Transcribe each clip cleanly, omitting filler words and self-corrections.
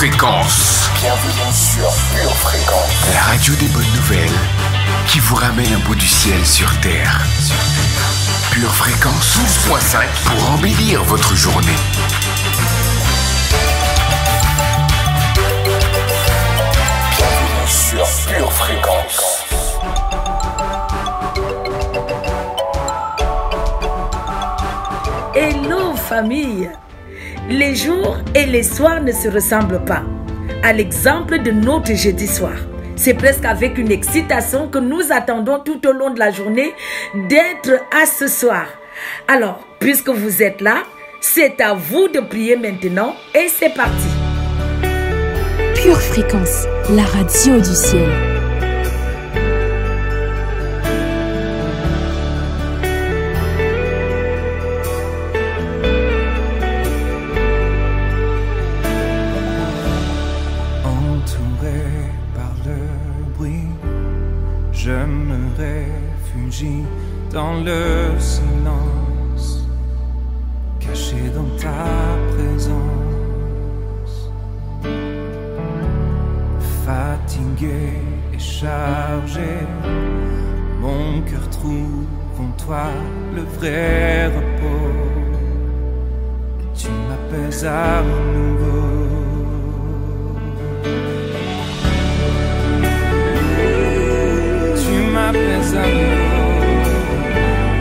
Fréquence. Bienvenue sur Pure Fréquence. La radio des bonnes nouvelles qui vous ramène un bout du ciel sur Terre. Pure Fréquence 12.5 pour embellir votre journée. Bienvenue sur Pure Fréquence. Hello famille! Les jours et les soirs ne se ressemblent pas. À l'exemple de notre jeudi soir. C'est presque avec une excitation que nous attendons tout au long de la journée d'être à ce soir. Alors, puisque vous êtes là, c'est à vous de prier maintenant et c'est parti. Pure Fréquence, la radio du ciel. Je me réfugie dans le silence, caché dans ta présence. Fatigué et chargé, mon cœur trouve en toi le vrai repos. Tu m'apaises à nouveau. Tu m'apaises à nouveau.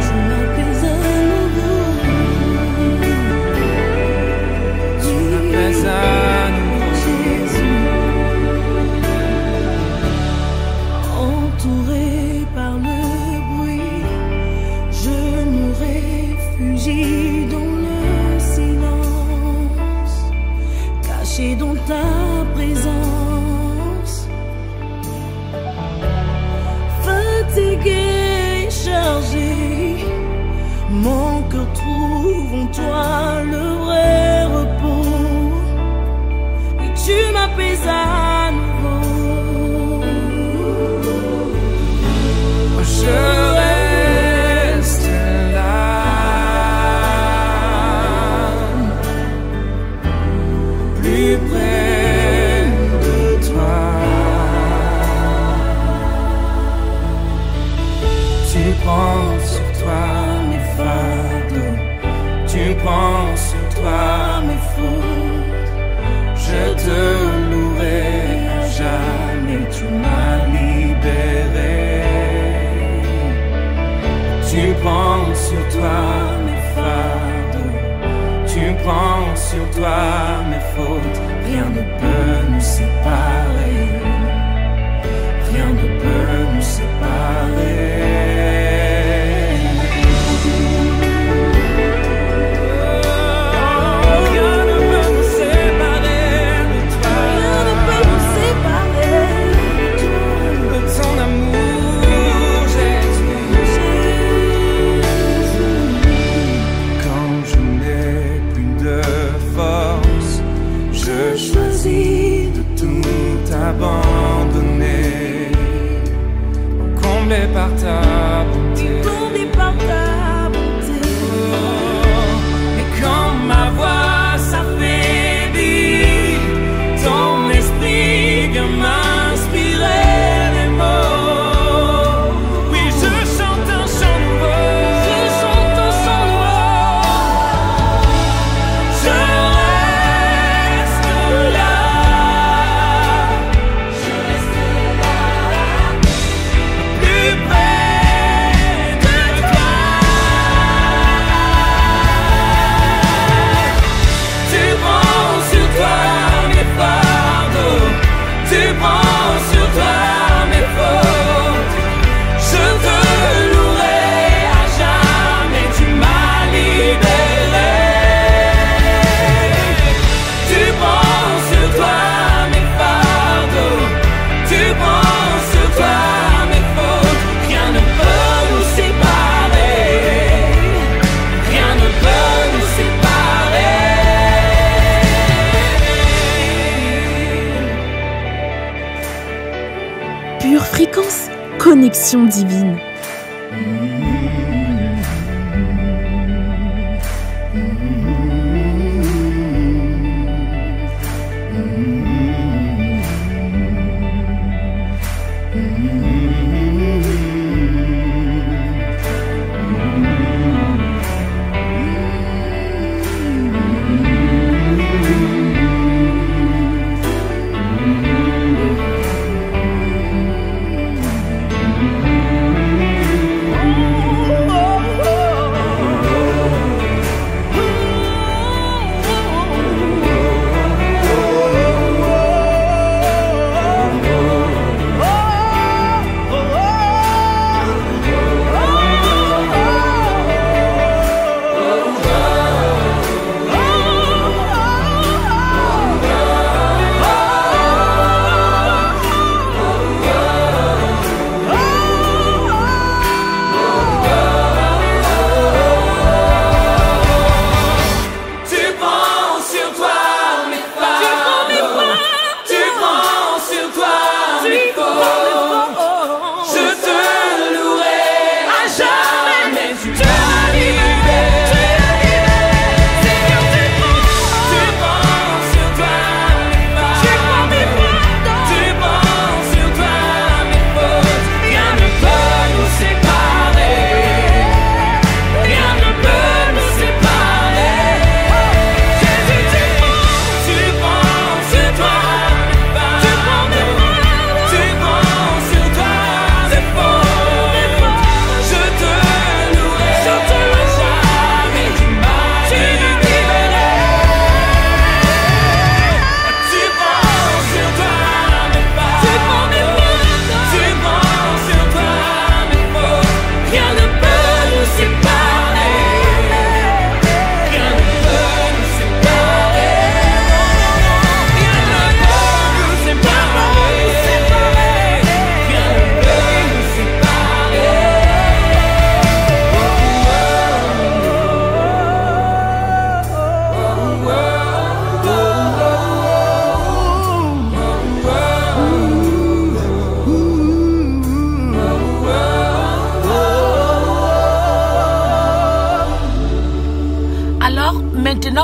Tu m'apaises à nouveau. Tu m'apaises à nouveau. Jésus. Entouré par le bruit, je me réfugie dans le silence, caché dans ta présence. Fatigué et chargé, mon cœur trouve en toi le vrai repos. Et tu m'apaises à nouveau. Je reste là, plus près de toi. Tu prends sur toi mes fardeaux, tu prends sur toi mes fautes. Je te louerai à jamais, tu m'as libéré. Tu prends sur toi mes fardeaux, tu prends sur toi mes fautes. Rien ne peut nous séparer, rien ne peut nous séparer. Abandonné, comblé par ta bonté, Comblé par ta bonté. Et quand ma voix s'affaiblit, ton esprit vient m'inspirer les mots. Oui, je chante un chant nouveau. Je chante un chant nouveau. Je reste là. Pure Fréquence, connexion divine.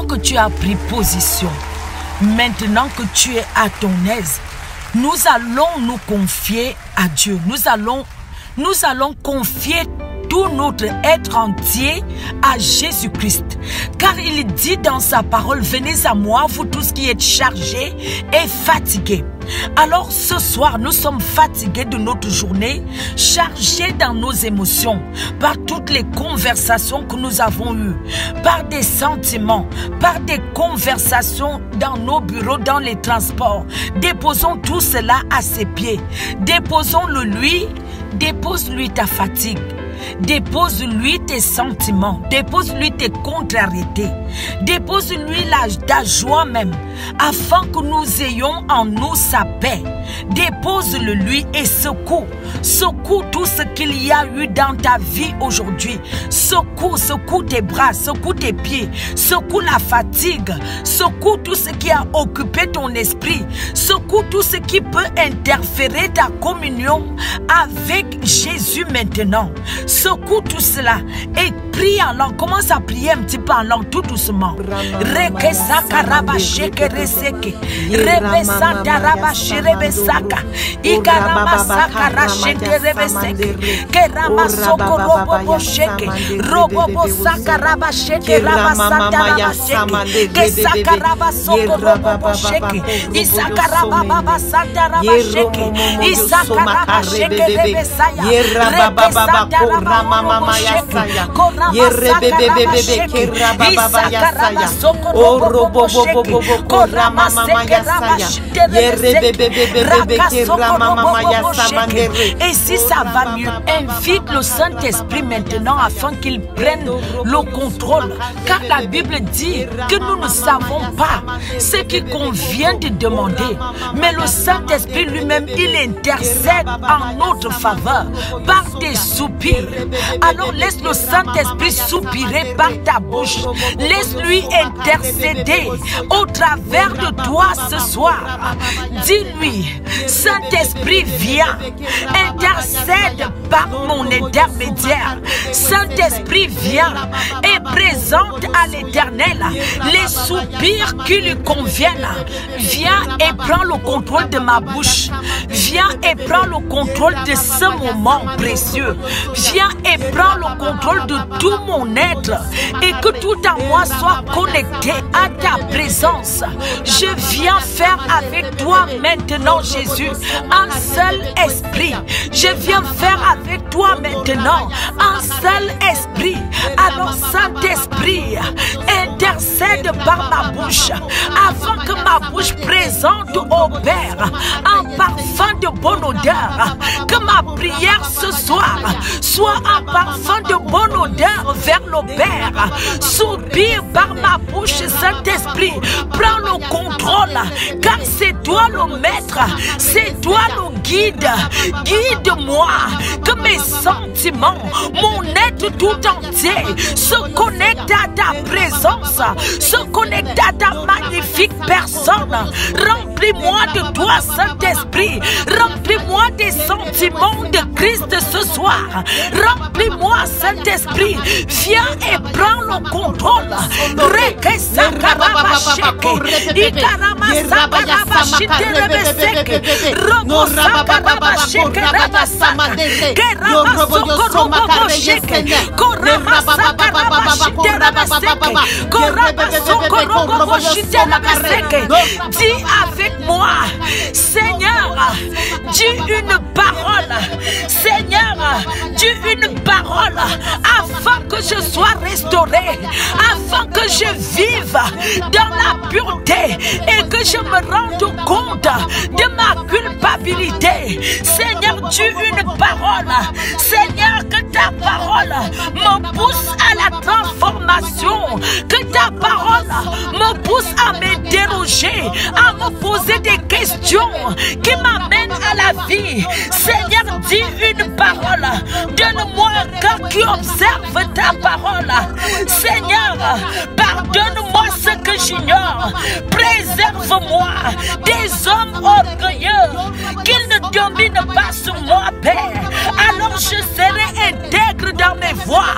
que tu as pris position, maintenant que tu es à ton aise, nous allons nous confier à Dieu. Nous allons confier tout notre être entier à Jésus-Christ. Car il dit dans sa parole, venez à moi, vous tous qui êtes chargés et fatigués. Alors ce soir, nous sommes fatigués de notre journée, chargés dans nos émotions, par toutes les conversations que nous avons eues, par des sentiments, par des conversations dans nos bureaux, dans les transports. Déposons tout cela à ses pieds. Déposons-le lui, dépose-lui ta fatigue. Dépose-lui tes sentiments, dépose-lui tes contrariétés, dépose-lui ta joie même, afin que nous ayons en nous sa paix. Dépose-le lui et secoue tout ce qu'il y a eu dans ta vie aujourd'hui. Secoue tes bras, secoue tes pieds, secoue la fatigue, secoue tout ce qui a occupé ton esprit, secoue tout ce qui peut interférer ta communion avec Jésus maintenant. Secoue tout cela et prie en langue. Commence à prier un petit peu en langue tout doucement. Et si ça va mieux, invite le Saint-Esprit maintenant afin qu'il prenne le contrôle. Car la Bible dit que nous ne savons pas ce qu'il convient de demander. Mais le Saint-Esprit lui-même, il intercède en notre faveur par des soupirs. Alors laisse le Saint-Esprit soupirer par ta bouche. Laisse-lui intercéder au travers de toi ce soir. Dis-lui, Saint-Esprit, viens, intercède par mon intermédiaire. Saint-Esprit, viens et présente à l'Éternel les soupirs qui lui conviennent. Viens et prends le contrôle de ma bouche. Viens et prends le contrôle de ce moment précieux. Viens et prends le contrôle de tout mon être et que tout en moi soit connecté à ta présence. Je viens faire avec toi maintenant, Jésus, un seul esprit. Je viens faire avec toi maintenant un seul esprit. Alors Saint-Esprit, intercède par ma bouche afin que ma bouche présente au Père un parfum de bonne odeur. Que ma prière ce soir soit un parfum de bonne odeur vers le Père. Soupire par ma bouche, Saint-Esprit. Prends le contrôle, car c'est toi le maître, c'est toi le guide. Guide-moi, que mes sentiments, mon être tout entier se connecte à ta présence, se connecte à ta magnifique personne. Remplis-moi de toi, Saint-Esprit. Remplis-moi des sentiments de Christ ce soir. Remplis-moi, Saint-Esprit. Viens et prends le contrôle. Dis avec moi, Seigneur, dis une parole. Seigneur, dis une parole afin que je sois restauré, afin que je vive dans la pureté et que je me rende compte de ma culpabilité. Seigneur, dis une parole. Seigneur, que ta parole me pousse à la transformation, que ta parole me pousse à m'interroger, à me poser des questions qui m'amènent à la vie. Seigneur, dis une parole. Donne-moi un cœur qui observe ta parole. Seigneur, pardonne-moi ce que j'ignore. Préserve-moi des hommes orgueilleux, qu'ils ne dominent pas sur moi, Père. Alors je serai intègre dans dans mes voies.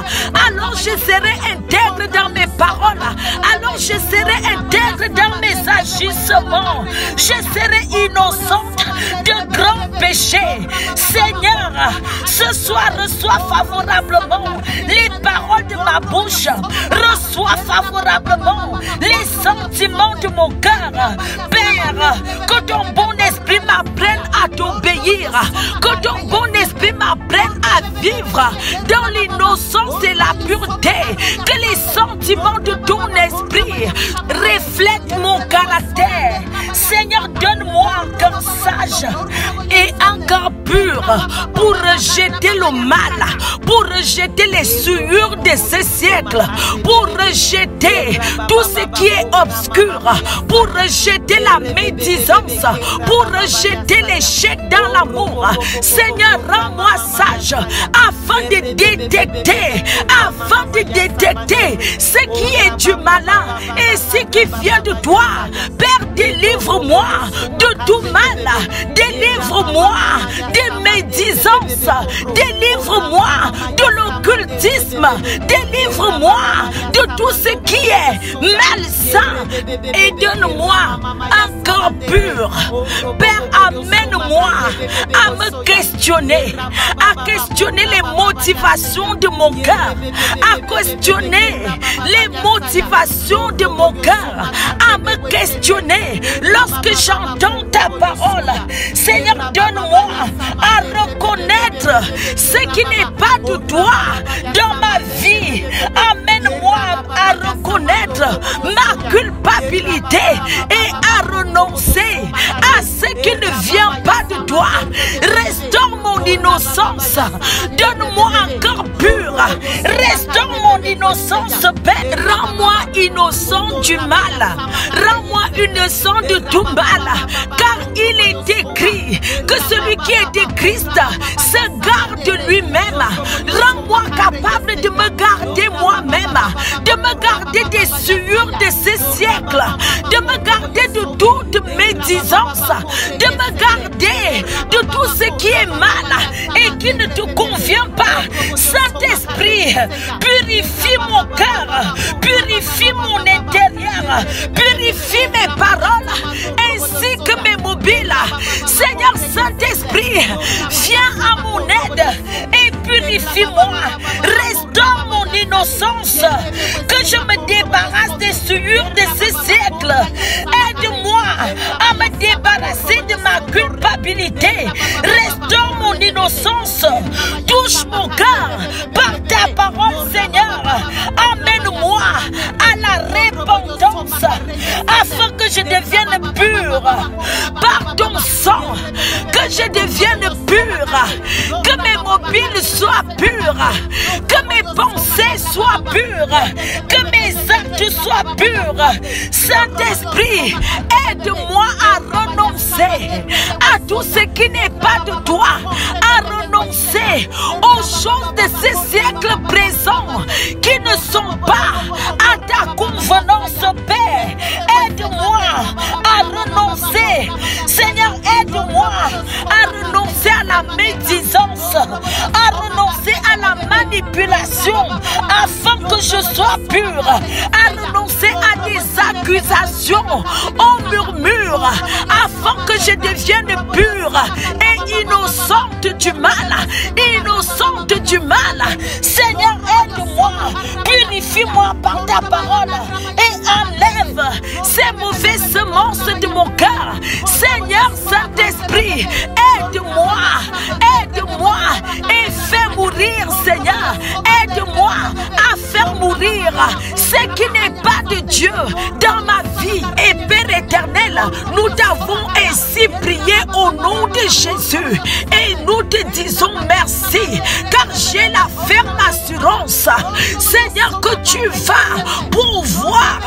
Alors je serai intègre dans mes paroles. Alors je serai intègre dans mes agissements. Je serai innocente de grands péchés. Seigneur, ce soir, reçois favorablement les paroles de ma bouche. Reçois favorablement les sentiments de mon cœur. Père, que ton bon esprit m'apprenne à t'obéir. Que ton bon esprit m'apprenne à vivre dans l'innocence et la pureté. Que les sentiments de ton esprit reflètent mon caractère. Seigneur, donne-moi un cœur sage et un cœur pur pour rejeter le mal, pour rejeter les souillures de ce siècle, pour rejeter tout ce qui est obscur, pour rejeter la médisance, pour rejeter l'échec dans l'amour. Seigneur, rends-moi sage afin de détecter ce qui est du malin et ce qui vient de toi. Père, délivre-moi de tout mal, délivre-moi des médisances, délivre-moi de l'occultisme, délivre-moi de tout ce qui est malsain et donne-moi un cœur pur. Père, amène-moi à me questionner, les motivations de mon cœur, à questionner les motivations de mon cœur, à me questionner lorsque j'entends ta parole. Seigneur, donne-moi à reconnaître ce qui n'est pas de toi dans ma vie. Amène-moi à reconnaître ma culpabilité et à renoncer à ce qui ne vient pas de toi. Restaure mon innocence. Donne-moi un cœur pur. Restaure mon innocence, Père. Rends-moi innocent du mal. Rends-moi innocent de tout mal. Car il est écrit que celui qui est de Christ se garde lui-même. Rends-moi capable de me garder moi-même, de me garder des souillures de ce siècle, de me garder de toute médisance, de me garder de tout ce qui est mal et qui ne te convient pas. Saint-Esprit, purifie mon cœur, purifie mon intérieur, purifie mes paroles ainsi que mes mobiles. Seigneur Saint-Esprit, viens à mon aide et purifie-moi. Restaure mon innocence, que je me débarrasse des souillures de ce siècle. Aide-moi à me débarrasser de ma culpabilité. Restaure mon innocence. Touche mon cœur par ta parole, Seigneur. Amène-moi à la repentance afin que je devienne pur par ton sang, que je devienne pur, que mes mobiles soient purs, que mes pensées soient pures, que mes actes soient purs. Saint-Esprit, aide-moi à renoncer à tout ce qui n'est pas de toi, à renoncer aux choses de ce siècle présent qui ne sont pas à ta convenance, Père. Aide-moi à renoncer. Seigneur, aide-moi à renoncer à la médisance, à renoncer à la manipulation, afin que je sois pur, à renoncer à des accusations, au murmure, afin que je devienne pure et innocente du mal, innocente du mal. Seigneur, aide-moi, purifie-moi par ta parole et enlève ces mauvaises semences de mon cœur. Seigneur Saint-Esprit, aide-moi, aide-moi et fais mourir, Seigneur. Aide-moi à faire mourir ce qui n'est pas de Dieu dans ma vie. Et Père éternel, nous t'avons ainsi prié au nom de Jésus. Et nous te disons merci, car j'ai la ferme assurance, Seigneur, que tu vas pourvoir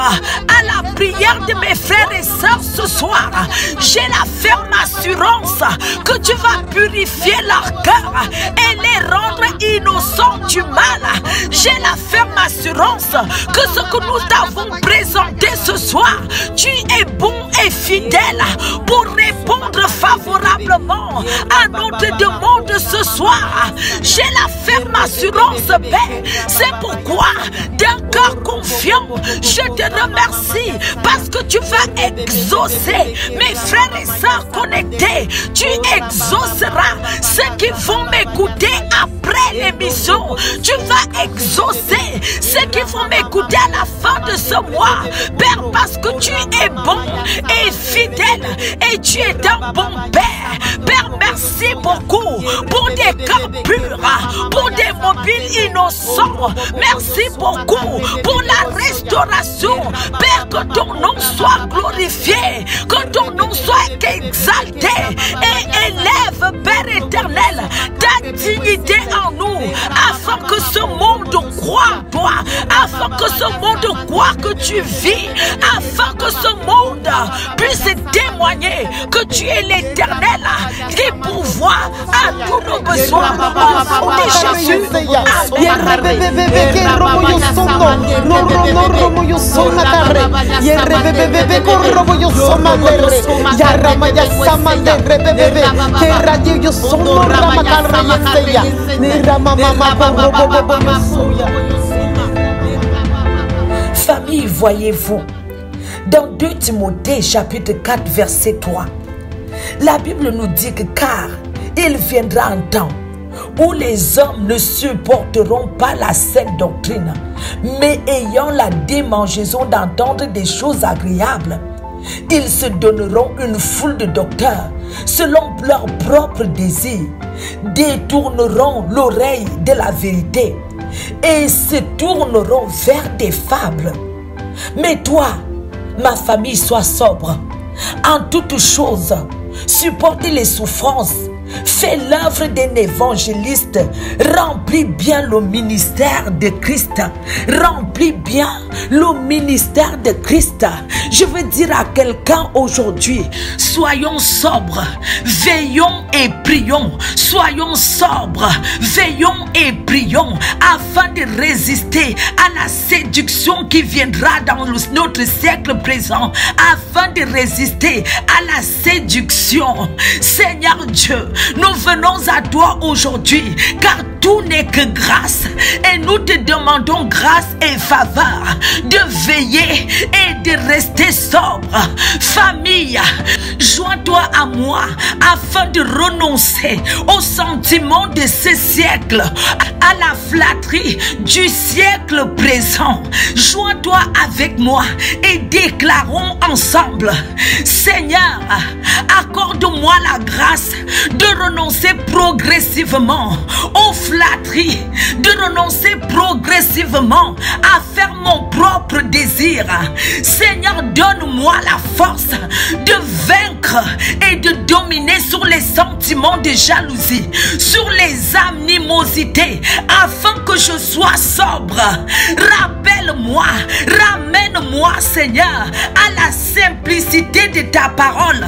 à la prière de mes frères et sœurs ce soir. J'ai la ferme assurance que tu vas purifier leur cœur et les rendre innocents du mal. J'ai la ferme assurance que ce que nous t'avons présenté ce soir, tu es bon et fidèle pour répondre favorablement favorablement à notre demande ce soir. J'ai la ferme assurance, Père. C'est pourquoi, d'un cœur confiant, je te remercie parce que tu vas exaucer mes frères et sœurs connectés. Tu exauceras ceux qui vont m'écouter après l'émission. Tu vas exaucer ceux qui vont m'écouter à la fin de ce mois. Père, parce que tu es bon et fidèle et tu es un bon Père. Père, merci beaucoup pour des cœurs purs, pour des mobiles innocents. Merci beaucoup pour la restauration. Père, que ton nom soit glorifié, que ton nom soit exalté et élève, Père éternel, ta dignité en nous, afin que ce monde croie en toi, afin que ce monde croie que tu vis, afin que ce monde puisse témoigner que tu es l'Éternel qui pourvoit à tous nos besoins. Au nom de Jésus. Famille, voyez-vous, dans 2 Timothée chapitre 4 verset 3, la Bible nous dit que car il viendra un temps où les hommes ne supporteront pas la saine doctrine, mais ayant la démangeaison d'entendre des choses agréables, ils se donneront une foule de docteurs selon leurs propres désirs, détourneront l'oreille de la vérité et se tourneront vers des fables. Mais toi, ma famille, sois sobre en toutes choses, supporte les souffrances, fais l'œuvre d'un évangéliste, remplis bien le ministère de Christ, remplis bien le ministère de Christ. Je veux dire à quelqu'un aujourd'hui, soyons sobres, veillons et prions, soyons sobres, veillons et prions, afin de résister à la séduction qui viendra dans notre siècle présent, afin de résister à la séduction. Seigneur Dieu, nous venons à toi aujourd'hui, car tout n'est que grâce, et nous te demandons grâce et faveur de veiller et de rester sobre. Famille, joins-toi à moi afin de renoncer aux sentiments de ce siècle, à la flatterie du siècle présent. Joins-toi avec moi et déclarons ensemble: Seigneur, accorde-moi la grâce de renoncer progressivement aux flatteries, de renoncer progressivement à faire mon propre désir. Seigneur, donne-moi la force de vaincre et de dominer sur les sentiments de jalousie, sur les animosités, afin que je sois sobre. Rappelle-moi, ramène-moi, Seigneur, à la simplicité de ta parole.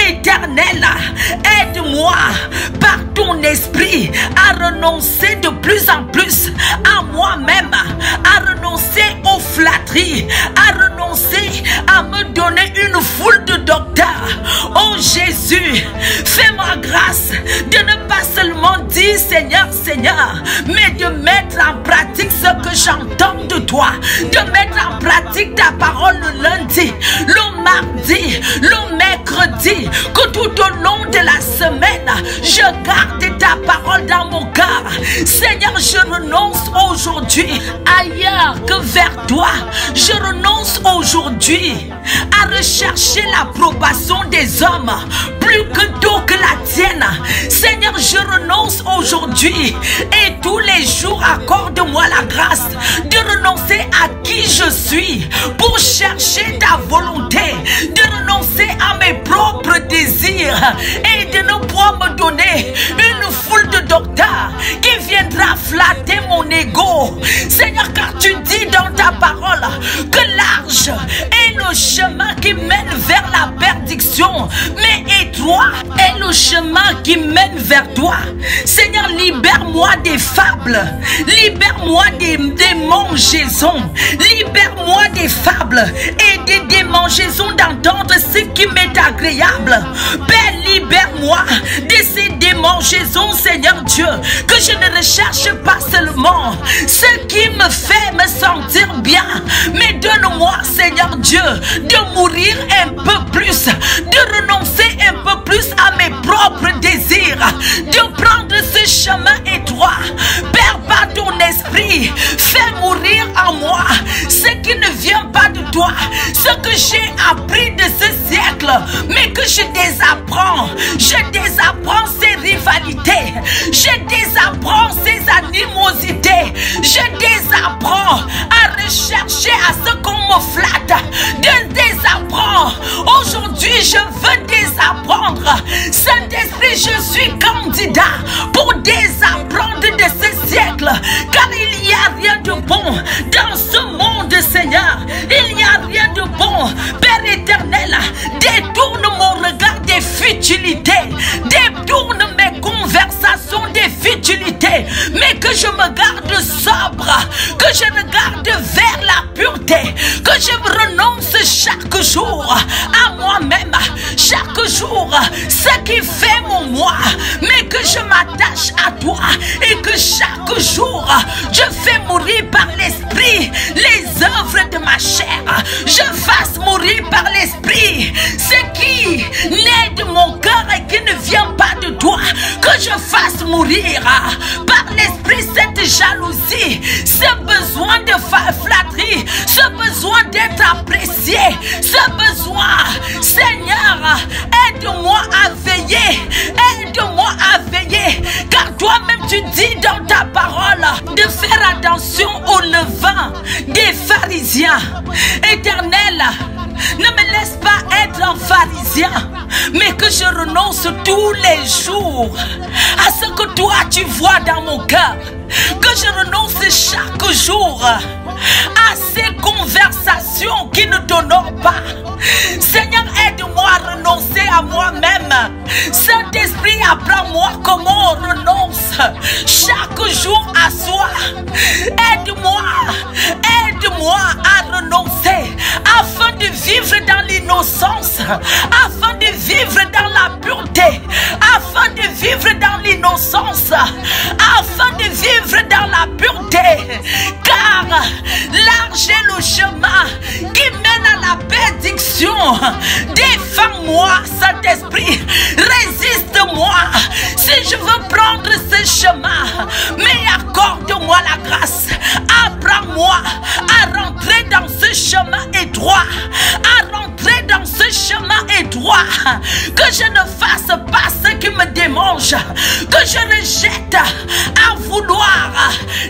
Éternel, aide-moi par ton esprit à renoncer de plus en plus à moi-même, à renoncer aux flatteries, à renoncer à me donner une foule de docteurs. Oh Jésus, fais-moi grâce de ne pas seulement dire Seigneur, Seigneur, mais de mettre en pratique ce que j'entends de toi, de mettre en pratique ta parole le lundi, le mardi, le mercredi, que tout au long de la semaine, je garde ta parole dans mon cœur. Seigneur, je renonce aujourd'hui ailleurs que vers toi. Je renonce aujourd'hui à rechercher l'approbation des hommes plus que d'eau que la tienne. Seigneur, je renonce aujourd'hui et tous les jours accorde-moi la grâce de renoncer à qui je suis pour chercher ta volonté, de renoncer à mes propres désirs et de ne pas me donner une foule de docteurs qui viendra flatter mon ego. Seigneur, car tu dis dans ta parole que large est le chemin qui mène vers la perte perdition, mais étroit est le chemin qui mène vers toi. Seigneur, libère-moi des fables, libère-moi des démangeaisons, libère-moi des fables et des démangeaisons d'entendre ce qui m'est agréable. Père, libère-moi de ces démangeaisons, Seigneur Dieu, que je ne recherche pas seulement ce qui me fait me sentir bien, mais donne-moi, Seigneur Dieu, de mourir un peu plus, de renoncer un peu plus à mes propres désirs, de prendre ce chemin étroit. Père, par ton esprit, fais mourir en moi ce qui ne vient pas de toi, ce que j'ai appris de ce siècle, mais que je désapprends. Je désapprends ces rivalités, je désapprends ces animosités, je désapprends à rechercher à ce qu'on me flatte, je désapprends. Aujourd'hui, je veux désapprendre. Saint-Esprit, je suis candidat pour désapprendre de ce siècle, car il n'y a rien de bon dans ce monde, Seigneur. Il n'y a rien de bon. Père éternel, détourne mon regard des futilités, détourne mes conversations des futilités, mais que je me garde sobre, que je regarde vers la pureté, que je renonce chaque jour à moi-même, chaque jour ce qui fait mon moi, mais que je m'attache à toi et que chaque jour je fais mourir par l'esprit les œuvres de ma chair, je fasse mourir par l'esprit ce qui naît de mon cœur et qui ne vient pas de toi, que je fasse mourir par l'esprit cette jalousie, ce besoin de flatterie, ce besoin d'être apprécié, ce besoin, Seigneur, aide-moi à veiller, aide-moi à veiller, car toi-même tu dis dans ta parole de faire attention au levain des pharisiens. Éternel, ne me laisse pas être un pharisien, mais que je renonce tous les jours à ce que toi tu vois dans mon cœur, que je renonce chaque jour à ces conversations qui ne t'honorent pas. Seigneur, aide-moi à renoncer à moi-même. Saint-Esprit, apprends-moi comment on renonce chaque jour à soi. Aide-moi, aide-moi à renoncer afin de vivre dans l'innocence, afin de vivre dans la pureté, afin de vivre dans l'innocence, afin de vivre dans la pureté, car large est le chemin qui mène à la bénédiction. Défends-moi, Saint-Esprit, résiste-moi si je veux prendre ce chemin, mais accorde-moi la grâce. Apprends-moi à rentrer dans ce chemin étroit, à rentrer dans ce chemin étroit, que je ne fasse pas ce qui me démange, que je rejette à vouloir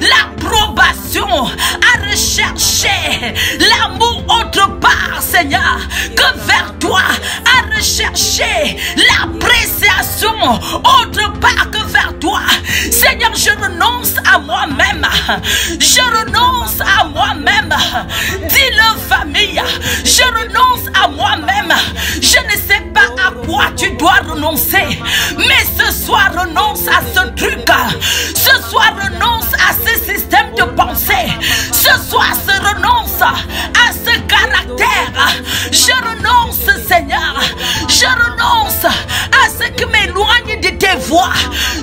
l'approbation, à rechercher l'amour autre part, Seigneur, que vers toi, à rechercher l'appréciation autre part que vers toi. Seigneur, je renonce à moi-même, je renonce à moi-même. Dis-le, famille, je renonce à moi-même. Je ne sais pas à quoi tu dois renoncer, mais ce soir renonce à ce truc, ce soir renonce à ce système de pensée, ce soir renonce à ce caractère. Je renonce, Seigneur, je renonce à ce qui m'éloigne de tes voies,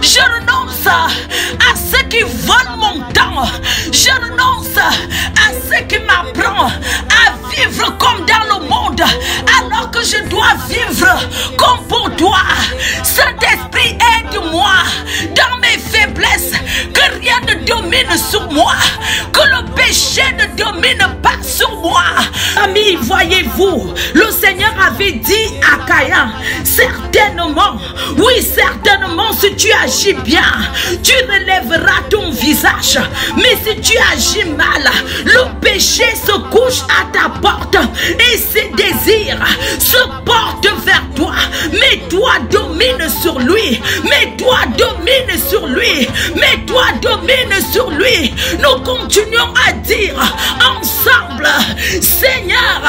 je renonce à ce qui vole mon temps, je renonce à ce qui m'apprend à vivre comme dans le monde alors que je dois vivre comme pour toi. Saint-Esprit, aide-moi dans mes faiblesses, que rien ne domine sur moi, que le péché ne domine pas sur moi. Amis, voyez-vous, le Seigneur avait dit à Caïn, certainement, oui, certainement, si tu agis bien, tu relèveras ton visage, mais si tu agis mal, le péché se couche à ta porte et ses désirs se portent vers toi, mais toi domine sur lui, mais toi domine sur lui, mais toi domine sur lui. Nous continuons à dire ensemble, Seigneur,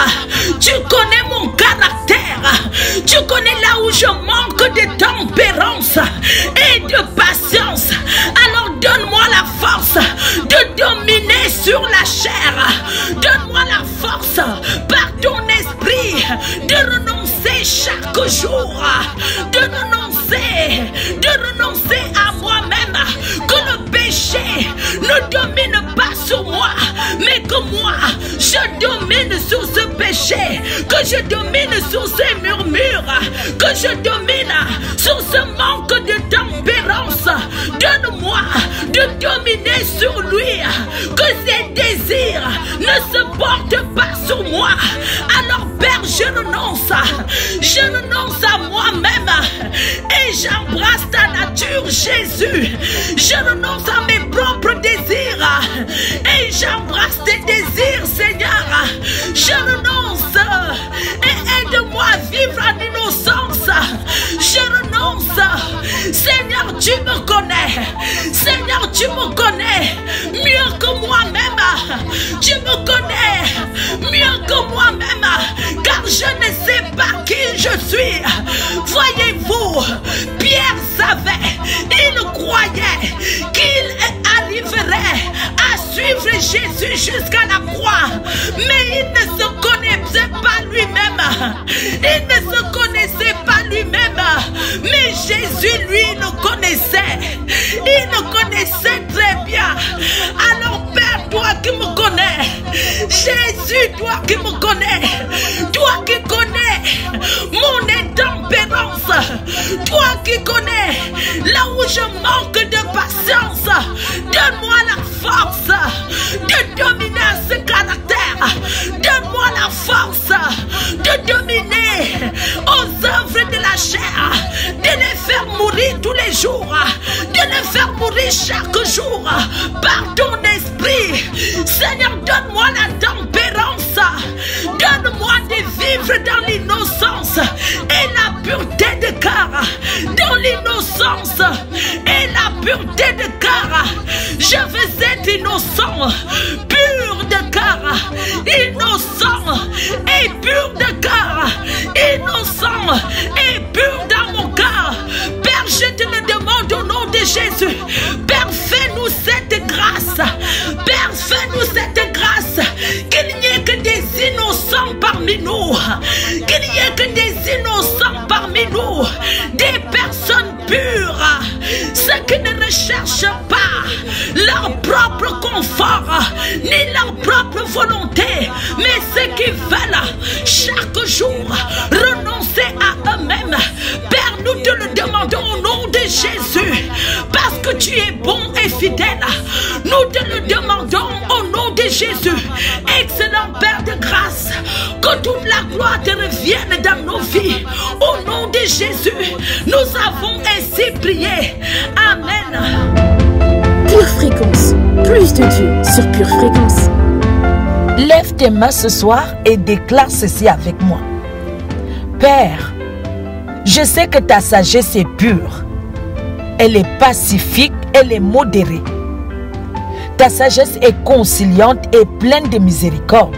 tu connais mon caractère, que je domine sur ces murmures, que je domine sur ce manque de tempérance. Donne-moi de dominer sur lui, que ses désirs ne se portent pas sur moi. Alors Père, je renonce à moi-même et j'embrasse ta nature, Jésus. Je renonce à mes propres désirs et j'embrasse tes désirs, Seigneur. Je renonce et aide-moi à vivre en innocence. Je renonce. Seigneur, tu me connais. Seigneur, tu me connais mieux que moi-même. Tu me connais mieux que moi-même, car je ne sais pas qui je suis. Voyez-vous, Pierre savait, il croyait qu'il arriverait à suivre Jésus jusqu'à la croix, mais il ne se connaissait pas lui-même. Il ne se connaissait pas lui-même, mais Jésus, lui, le connaissait. Il le connaissait très bien. Alors Père, toi qui me connais, Jésus, toi qui me connais, toi qui connais mon intempérance, toi qui connais là où je manque de patience, donne-moi la force de dominer ce caractère. Donne-moi la force de dominer aux œuvres de la chair, de les faire mourir tous les jours, de les faire mourir chaque jour par ton esprit. Seigneur, donne-moi la tempérance. Donne-moi de vivre dans l'innocence et la pureté de cœur. Dans l'innocence et la pureté de cœur. Je veux être innocent, pur de cœur. Innocent et pur de cœur. Innocent et pur dans mon cœur. Père, je te le demande au nom de Jésus. Père, fais-nous cette grâce. Père, fais-nous cette grâce. Qu'il n'y ait que des innocents parmi nous. Qu'il n'y ait que des innocents parmi nous. Des personnes pures. Ceux qui ne recherchent pas leur propre confort, ni leur propre volonté, mais ceux qui veulent chaque jour renoncer à eux-mêmes. Père, nous te le demandons au nom de Jésus, parce que tu es bon et fidèle. Nous te le demandons au nom de Jésus. Excellent Père de grâce, que toute la gloire te revienne dans nos vies. Au nom de Jésus, nous avons ainsi prié. Amen. Pure Fréquence, plus de Dieu sur Pure Fréquence. Lève tes mains ce soir et déclare ceci avec moi. Père, je sais que ta sagesse est pure. Elle est pacifique, elle est modérée. Ta sagesse est conciliante et pleine de miséricorde.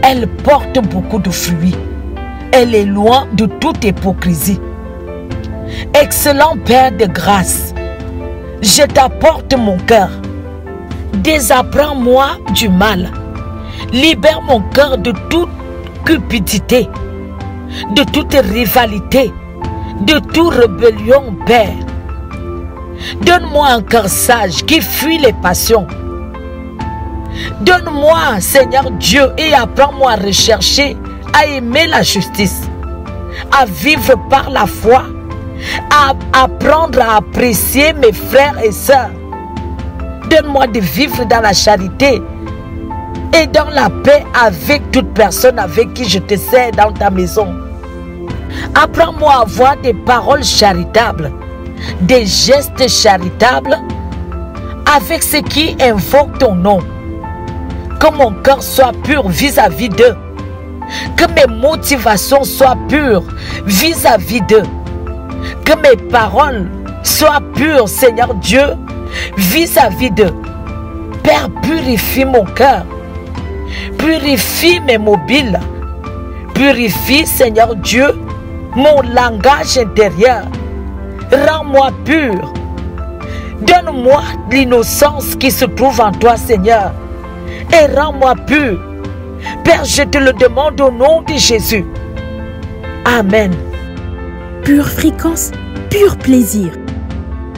Elle porte beaucoup de fruits. Elle est loin de toute hypocrisie. Excellent Père de grâce, je t'apporte mon cœur. Désapprends-moi du mal. Libère mon cœur de toute cupidité, de toute rivalité, de toute rébellion, Père. Donne-moi un cœur sage qui fuit les passions. Donne-moi, Seigneur Dieu, et apprends-moi à rechercher, à aimer la justice, à vivre par la foi, à apprendre à apprécier mes frères et sœurs. Donne-moi de vivre dans la charité et dans la paix avec toute personne avec qui je te sers dans ta maison. Apprends-moi à avoir des paroles charitables, des gestes charitables avec ceux qui invoquent ton nom. Que mon cœur soit pur vis-à-vis d'eux. Que mes motivations soient pures vis-à-vis d'eux. Que mes paroles soient pures, Seigneur Dieu, vis-à-vis d'eux. Père, purifie mon cœur. Purifie mes mobiles. Purifie, Seigneur Dieu, mon langage intérieur. Rends-moi pur. Donne-moi l'innocence qui se trouve en toi, Seigneur. Et rends-moi pur. Père, je te le demande au nom de Jésus. Amen. Pure Fréquence, pur plaisir.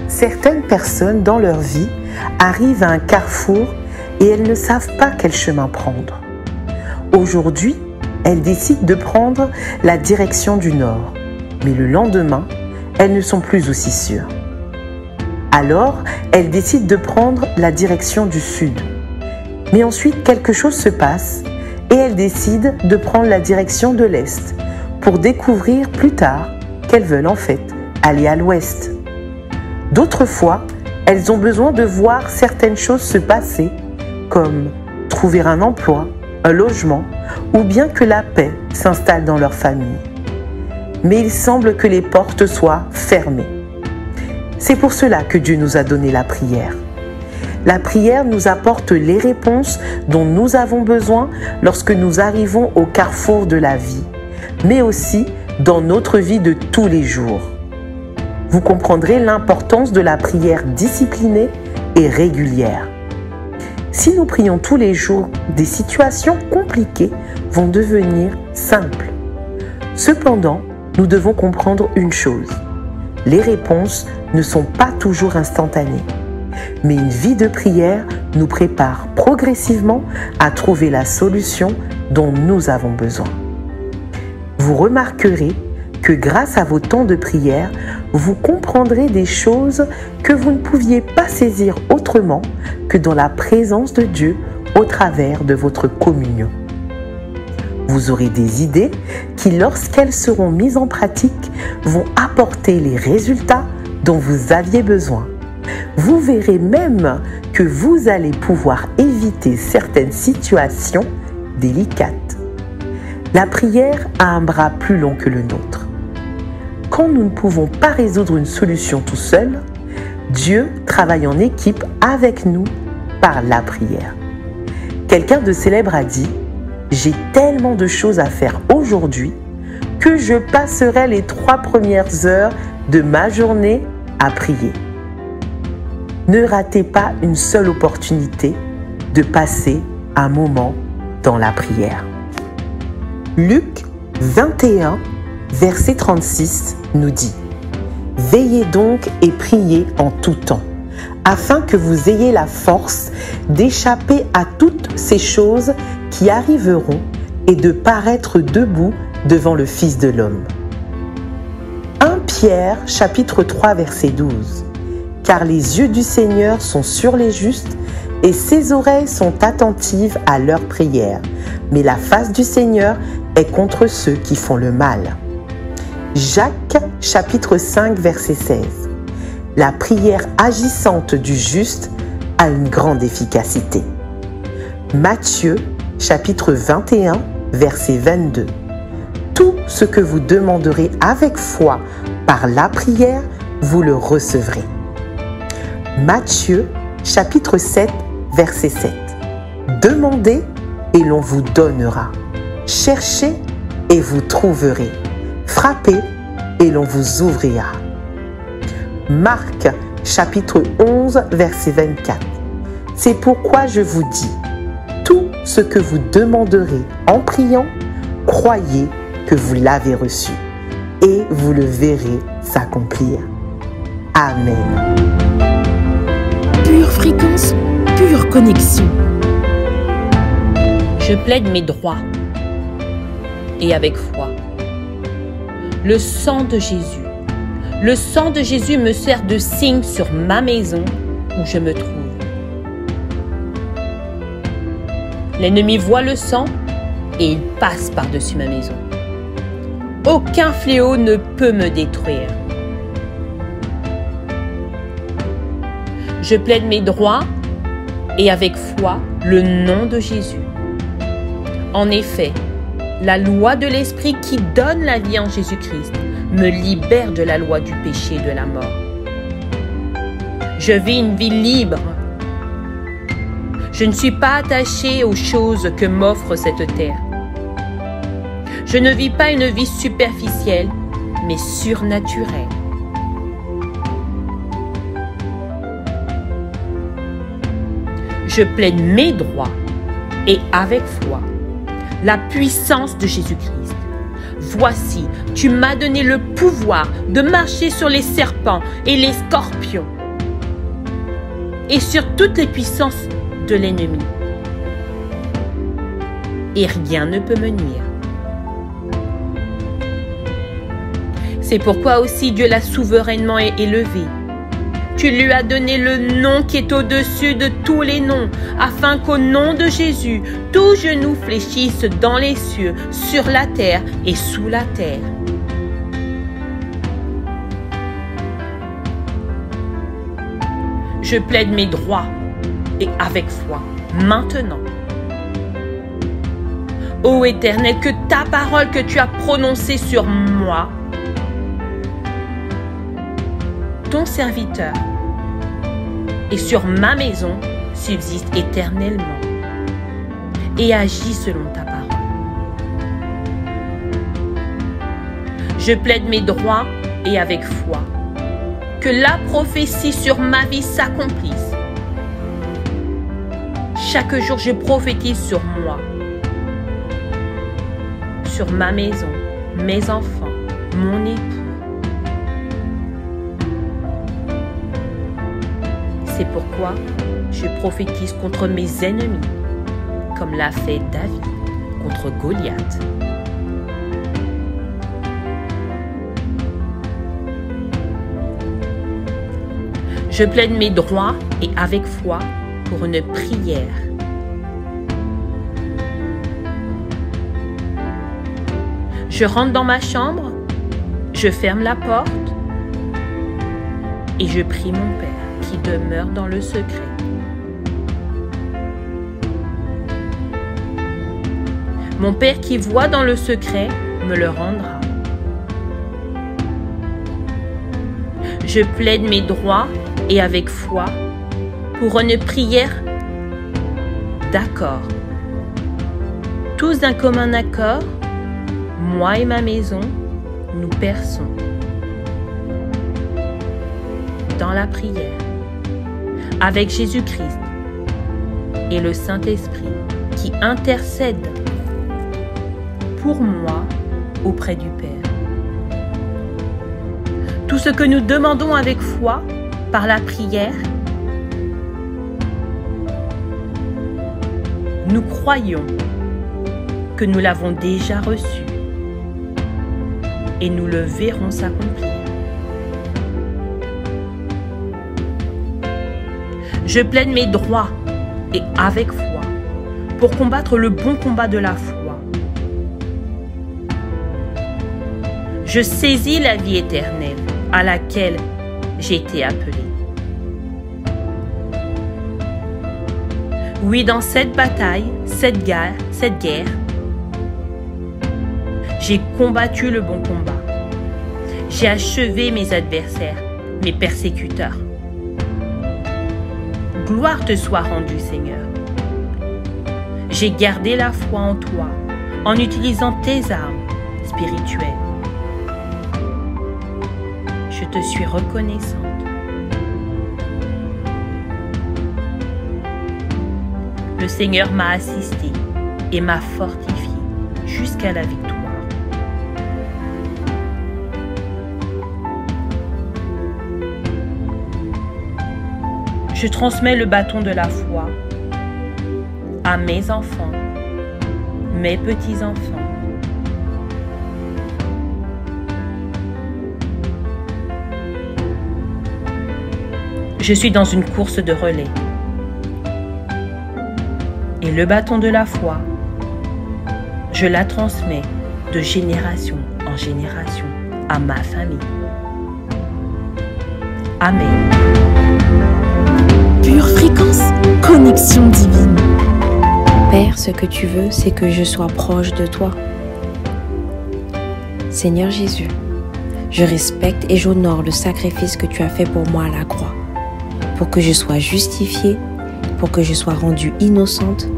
Certaines personnes dans leur vie arrivent à un carrefour et elles ne savent pas quel chemin prendre. Aujourd'hui, elles décident de prendre la direction du nord. Mais le lendemain, elles ne sont plus aussi sûres. Alors, elles décident de prendre la direction du sud. Mais ensuite, quelque chose se passe et elles décident de prendre la direction de l'est pour découvrir plus tard qu'elles veulent en fait aller à l'ouest. D'autres fois, elles ont besoin de voir certaines choses se passer, comme trouver un emploi, un logement, ou bien que la paix s'installe dans leur famille. Mais il semble que les portes soient fermées. C'est pour cela que Dieu nous a donné la prière. La prière nous apporte les réponses dont nous avons besoin lorsque nous arrivons au carrefour de la vie, mais aussi dans notre vie de tous les jours. Vous comprendrez l'importance de la prière disciplinée et régulière. Si nous prions tous les jours, des situations compliquées vont devenir simples. Cependant, nous devons comprendre une chose. Les réponses ne sont pas toujours instantanées. Mais une vie de prière nous prépare progressivement à trouver la solution dont nous avons besoin. Vous remarquerez que grâce à vos temps de prière, vous comprendrez des choses que vous ne pouviez pas saisir autrement que dans la présence de Dieu au travers de votre communion. Vous aurez des idées qui, lorsqu'elles seront mises en pratique, vont apporter les résultats dont vous aviez besoin. Vous verrez même que vous allez pouvoir éviter certaines situations délicates. La prière a un bras plus long que le nôtre. Quand nous ne pouvons pas résoudre une solution tout seul, Dieu travaille en équipe avec nous par la prière. Quelqu'un de célèbre a dit « J'ai tellement de choses à faire aujourd'hui que je passerai les 3 premières heures de ma journée à prier. » Ne ratez pas une seule opportunité de passer un moment dans la prière. Luc 21, verset 36 nous dit « Veillez donc et priez en tout temps, afin que vous ayez la force d'échapper à toutes ces choses qui arriveront et de paraître debout devant le Fils de l'homme. » 1 Pierre, chapitre 3, verset 12. Car les yeux du Seigneur sont sur les justes et ses oreilles sont attentives à leurs prières. Mais la face du Seigneur est contre ceux qui font le mal. Jacques, chapitre 5, verset 16. La prière agissante du juste a une grande efficacité. Matthieu, chapitre 21, verset 22. Tout ce que vous demanderez avec foi par la prière, vous le recevrez. Matthieu, chapitre 7, verset 7. Demandez et l'on vous donnera. Cherchez et vous trouverez. Frappez et l'on vous ouvrira. Marc, chapitre 11, verset 24. C'est pourquoi je vous dis, tout ce que vous demanderez en priant, croyez que vous l'avez reçu et vous le verrez s'accomplir. Amen. Pure fréquence, pure connexion. Je plaide mes droits et avec foi. Le sang de Jésus me sert de signe sur ma maison où je me trouve. L'ennemi voit le sang et il passe par-dessus ma maison. Aucun fléau ne peut me détruire. Je plaide mes droits et avec foi le nom de Jésus. En effet, la loi de l'Esprit qui donne la vie en Jésus-Christ me libère de la loi du péché et de la mort. Je vis une vie libre. Je ne suis pas attachée aux choses que m'offre cette terre. Je ne vis pas une vie superficielle, mais surnaturelle. Je plaide mes droits et avec foi la puissance de Jésus-Christ. Voici, tu m'as donné le pouvoir de marcher sur les serpents et les scorpions et sur toutes les puissances de l'ennemi. Et rien ne peut me nuire. C'est pourquoi aussi Dieu l'a souverainement élevé. Tu lui as donné le nom qui est au-dessus de tous les noms, afin qu'au nom de Jésus, tout genou fléchisse dans les cieux, sur la terre et sous la terre. Je plaide mes droits et avec foi, maintenant. Ô Éternel, que ta parole que tu as prononcée sur moi, ton serviteur, et sur ma maison subsiste éternellement et agit selon ta parole. Je plaide mes droits et avec foi, que la prophétie sur ma vie s'accomplisse. Chaque jour, je prophétise sur moi, sur ma maison, mes enfants, mon époux. C'est pourquoi je prophétise contre mes ennemis, comme l'a fait David contre Goliath. Je plaide mes droits et avec foi pour une prière. Je rentre dans ma chambre, je ferme la porte et je prie mon Père qui demeure dans le secret. Mon Père qui voit dans le secret me le rendra. Je plaide mes droits et avec foi pour une prière d'accord. Tous d'un commun accord, moi et ma maison, nous perçons dans la prière avec Jésus-Christ et le Saint-Esprit qui intercède pour moi auprès du Père. Tout ce que nous demandons avec foi par la prière, nous croyons que nous l'avons déjà reçu et nous le verrons s'accomplir. Je plaide mes droits et avec foi pour combattre le bon combat de la foi. Je saisis la vie éternelle à laquelle j'ai été appelé. Oui, dans cette bataille, cette guerre, j'ai combattu le bon combat. J'ai achevé mes adversaires, mes persécuteurs. Gloire te soit rendue, Seigneur. J'ai gardé la foi en toi, en utilisant tes armes spirituelles. Je te suis reconnaissante. Le Seigneur m'a assisté et m'a fortifié jusqu'à la victoire. Je transmets le bâton de la foi à mes enfants, mes petits-enfants. Je suis dans une course de relais. Et le bâton de la foi, je la transmets de génération en génération à ma famille. Amen. Pure fréquence, connexion divine. Père, ce que tu veux, c'est que je sois proche de toi. Seigneur Jésus, je respecte et j'honore le sacrifice que tu as fait pour moi à la croix, pour que je sois justifiée, pour que je sois rendue innocente,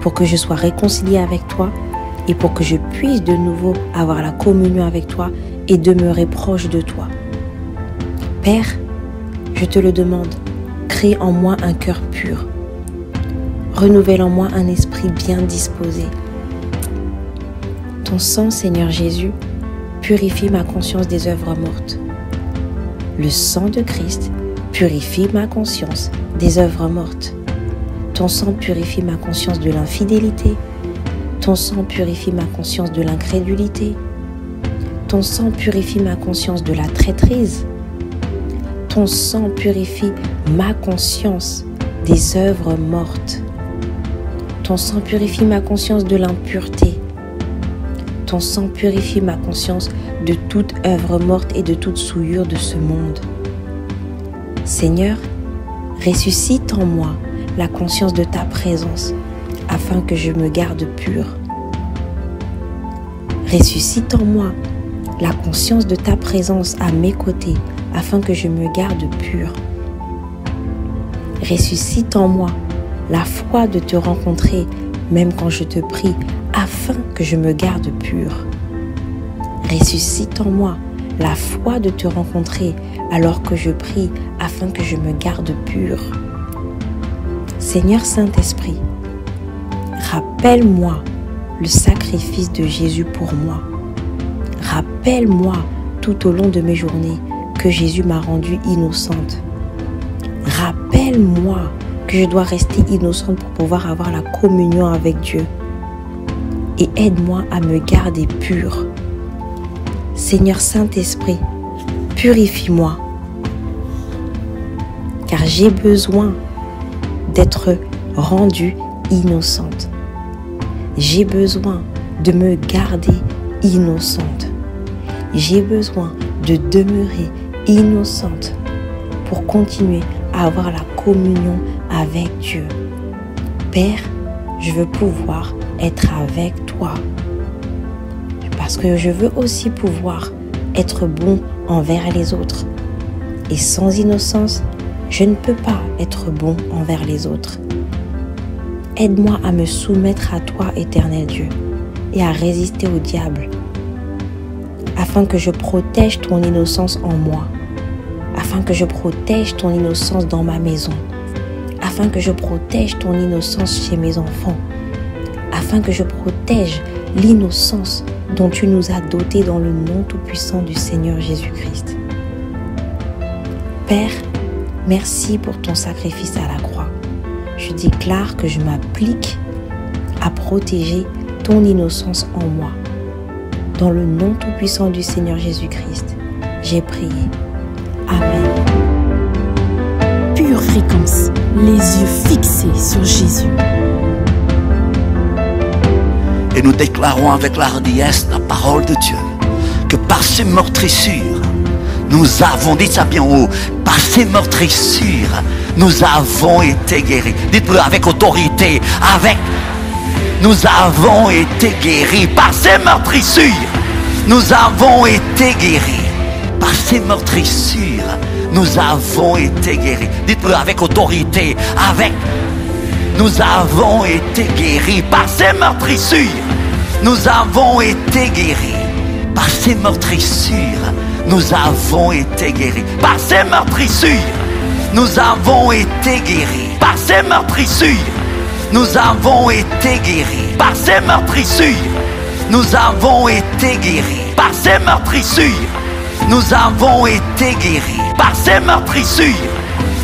pour que je sois réconciliée avec toi et pour que je puisse de nouveau avoir la communion avec toi et demeurer proche de toi. Père, je te le demande, crée en moi un cœur pur. Renouvelle en moi un esprit bien disposé. Ton sang, Seigneur Jésus, purifie ma conscience des œuvres mortes. Le sang de Christ purifie ma conscience des œuvres mortes. Ton sang purifie ma conscience de l'infidélité. Ton sang purifie ma conscience de l'incrédulité. Ton sang purifie ma conscience de la traîtrise. Ton sang purifie ma conscience des œuvres mortes. Ton sang purifie ma conscience de l'impureté. Ton sang purifie ma conscience de toute œuvre morte et de toute souillure de ce monde. Seigneur, ressuscite en moi la conscience de ta présence afin que je me garde pur. Ressuscite en moi la conscience de ta présence à mes côtés afin que je me garde pur. Ressuscite en moi la foi de te rencontrer même quand je te prie afin que je me garde pur. Ressuscite en moi la foi de te rencontrer alors que je prie afin que je me garde pur. Seigneur Saint-Esprit, rappelle-moi le sacrifice de Jésus pour moi. Rappelle-moi tout au long de mes journées que Jésus m'a rendue innocente. Rappelle-moi que je dois rester innocente pour pouvoir avoir la communion avec Dieu. Et aide-moi à me garder pure. Seigneur Saint-Esprit, purifie-moi. Car j'ai besoin d'être rendue innocente. J'ai besoin de me garder innocente. J'ai besoin de demeurer innocente pour continuer à avoir la communion avec Dieu. Père, je veux pouvoir être avec toi. Parce que je veux aussi pouvoir être bon envers les autres. Et sans innocence, je ne peux pas être bon envers les autres. Aide-moi à me soumettre à toi, éternel Dieu, et à résister au diable, afin que je protège ton innocence en moi, afin que je protège ton innocence dans ma maison, afin que je protège ton innocence chez mes enfants, afin que je protège l'innocence dont tu nous as dotés dans le nom tout-puissant du Seigneur Jésus-Christ. Père, merci pour ton sacrifice à la croix. Je déclare que je m'applique à protéger ton innocence en moi. Dans le nom tout-puissant du Seigneur Jésus-Christ, j'ai prié. Amen. Pure fréquence, les yeux fixés sur Jésus. Et nous déclarons avec la hardiesse la parole de Dieu, que par ces meurtrissures, nous avons, dites ça bien haut, par ces meurtrissures, nous avons été guéris. Dites-le avec autorité, nous avons été guéris par ces meurtrissures. Nous avons été guéris par ces meurtrissures. Nous avons été guéris. Dites-le avec autorité, nous avons été guéris par ces meurtrissures. Nous avons été guéris par ces meurtrissures. Nous avons été guéris par ces meurtrissures. Nous avons été guéris par ces meurtrissures. Nous avons été guéris par ces meurtrissures. Nous avons été guéris par ces meurtrissures. Nous avons été guéris par ces meurtrissures.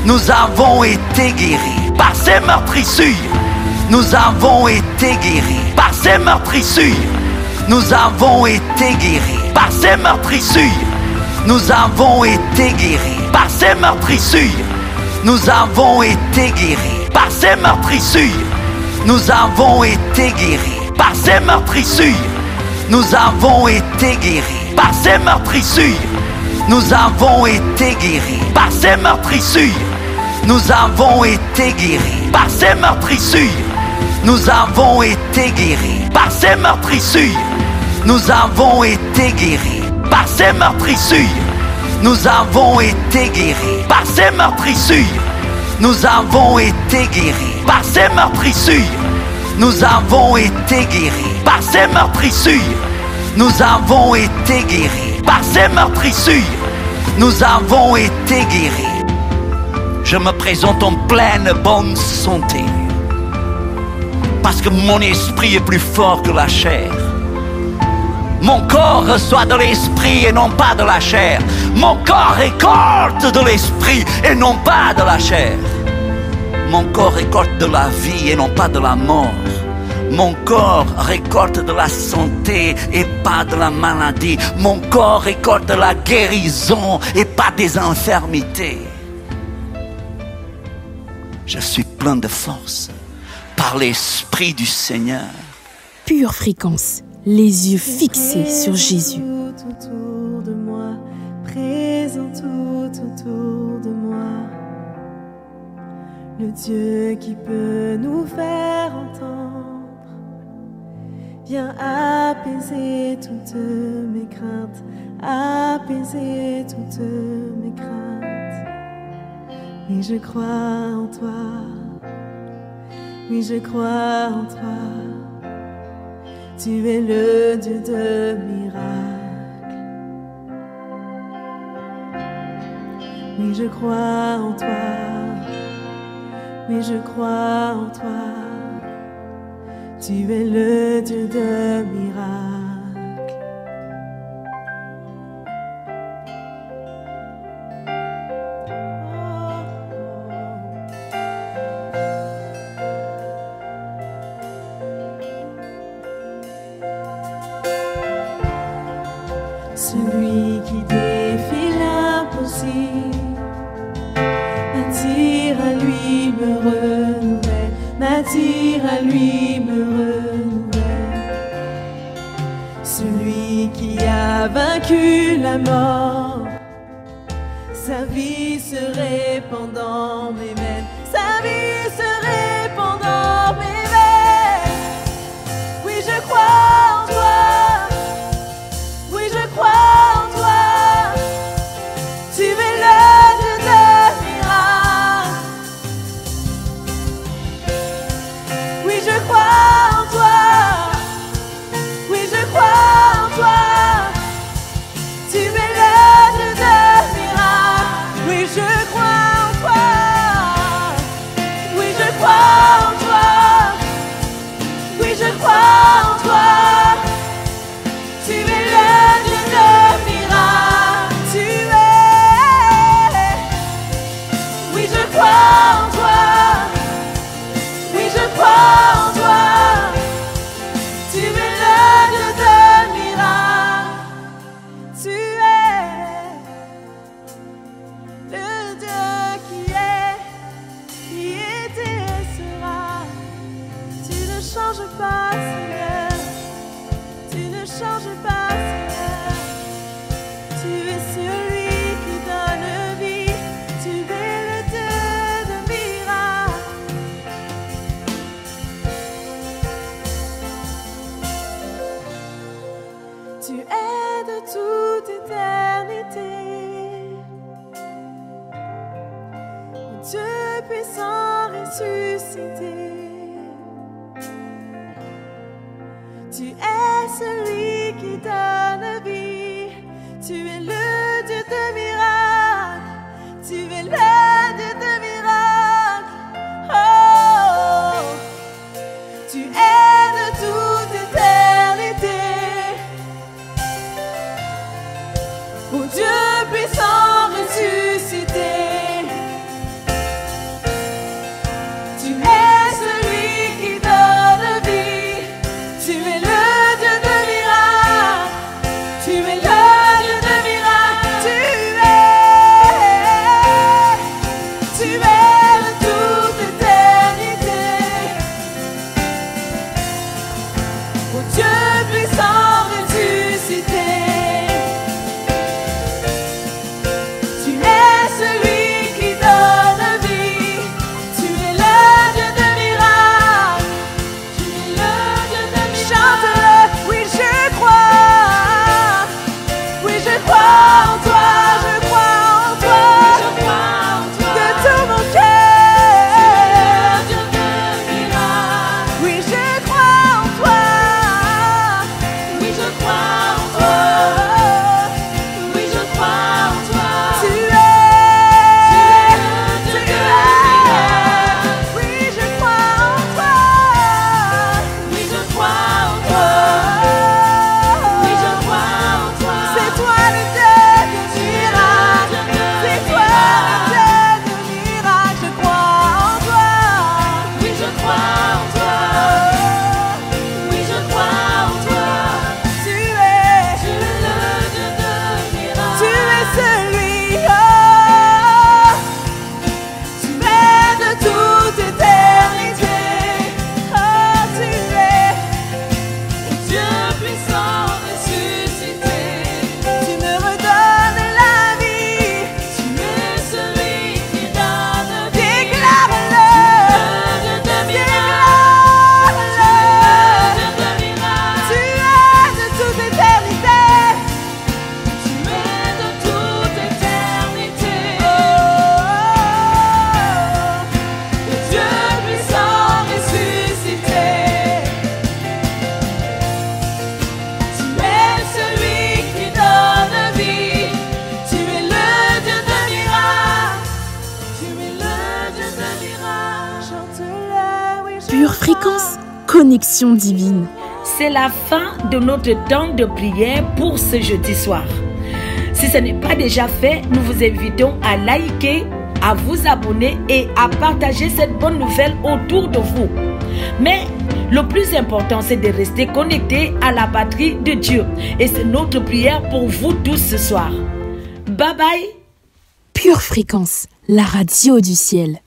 Nous avons été guéris par ces meurtrissures. Nous avons été guéris par ces meurtrissures. Nous avons été guéris par ces meurtrissures. Nous avons été guéris par ces meurtrissures. Nous avons été guéris par ces meurtrissures. Nous avons été guéris par ces meurtrissures. Nous avons été guéris par ces meurtrissures. Nous avons été guéris par ces meurtrissures. Nous avons été guéris par ces meurtrissures. Nous avons été guéris par ces meurtrissures. Nous avons été guéris par ces meurtrissures. Nous avons été guéris par ces meurtrissures. Nous avons été guéris par ces meurtrissures. Nous avons été guéris par ces meurtrissures. Nous avons été guéris par ces meurtrissures. Nous avons été guéris. Je me présente en pleine bonne santé. Parce que mon esprit est plus fort que la chair. Mon corps reçoit de l'esprit et non pas de la chair. Mon corps récolte de l'esprit et non pas de la chair. Mon corps récolte de la vie et non pas de la mort. Mon corps récolte de la santé et pas de la maladie. Mon corps récolte de la guérison et pas des infirmités. Je suis plein de force par l'Esprit du Seigneur. Pure fréquence, les yeux fixés sur Jésus. Tout autour de moi, présent tout autour de moi. Le Dieu qui peut nous faire entendre, viens apaiser toutes mes craintes, apaiser toutes mes craintes. Oui, je crois en toi, oui, je crois en toi. Tu es le Dieu de miracles. Oui, je crois en toi. Oui, je crois en toi. Tu es le Dieu de miracles. Celui qui défie l'impossible m'attire à lui, me renouvelle, m'attire à lui, me renouvelle. Celui qui a vaincu la mort, sa vie se répand dans mes veines, sa vie se répand dans mes veines. Oui, je crois en toi. Oui, je crois en toi. Tu es le Dieu de miracles. Oui, je crois en toi. Oui, je crois en toi. Tu es le Dieu de miracles. Oui, je crois en toi. Oui, je crois en toi. Oui, je crois en toi. Tu es le Dieu de miracles. Tu es. Oui, je crois en toi. Oui, je crois en toi. Tu es le Dieu de miracles. Tu es le Dieu qui était et sera. Tu ne changes pas, Seigneur. Tu ne changes pas, Seigneur. Tu es celui qui donne vie. Tu es le Dieu de miracles. Tu es de toute éternité. Dieu puissant ressuscité. Tu es celui qui donne vie. Tu es le Dieu de miracles. Tu es le Dieu de miracles. Oh, tu es de toute éternité. Ô Dieu puissant ressuscité. Tu es celui qui donne vie. Tu es le Dieu de miracles. Tu es le Dieu de miracles. Tu es de toute éternité. Ô Dieu puissant ressuscité. Tu es celui qui donne vie. Tu es le Dieu de miracles. Tu es le Dieu de miracles. Chante-le. Oui, je crois. Oui, je crois en toi. Je crois en toi. Je crois en toi. De tout mon cœur. Tu es le Dieu de miracles. Oui, je crois en toi. Oui, je crois en toi. Oui, je crois en toi. Tu es le Dieu de miracles. Oui, je crois en toi. Oui, je crois en toi. Oui, je crois en toi. C'est toi le Dieu. Pure Fréquence, connexion divine. C'est la fin de notre temps de prière pour ce jeudi soir. Si ce n'est pas déjà fait, nous vous invitons à liker, à vous abonner et à partager cette bonne nouvelle autour de vous. Mais le plus important, c'est de rester connecté à la batterie de Dieu. Et c'est notre prière pour vous tous ce soir. Bye bye. Pure Fréquence, la radio du ciel.